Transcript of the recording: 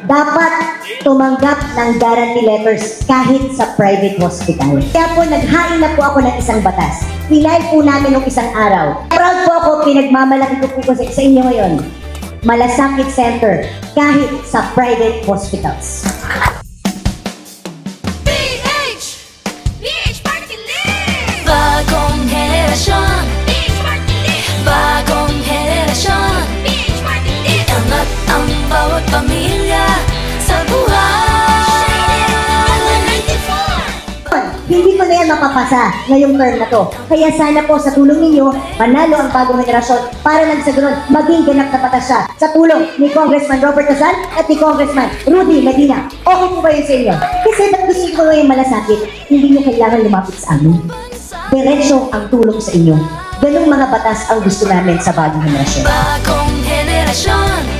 dapat tumanggap ng guarantee letters kahit sa private hospital. Kaya po naghain na po ako ng isang batas. Pinail po namin ng isang araw. Proud po ako, pinagmamalaki ko po sa inyo ngayon. Malasakit Center kahit sa private hospitals. Bagong henerasyon, bagong henerasyon, iangat ang bawat pamilya sa buhay. Hindi ko na yan mapapasa ngayong term na to. Kaya sana po sa tulong ninyo, panalo ang bagong henerasyon para nang sa ganun maging ganap na batas siya sa tulong ni Congressman Robert Ozal at ni Congressman Rudy Medina. Okay po ba yun sa inyo? Kasi ba't gusto ko ngayon malasakit, hindi nyo kailangan lumapit sa amin. Diretso ang tulong sa inyo. Ganung mga batas ang gusto namin sa bagong henerasyon. Bagong henerasyon.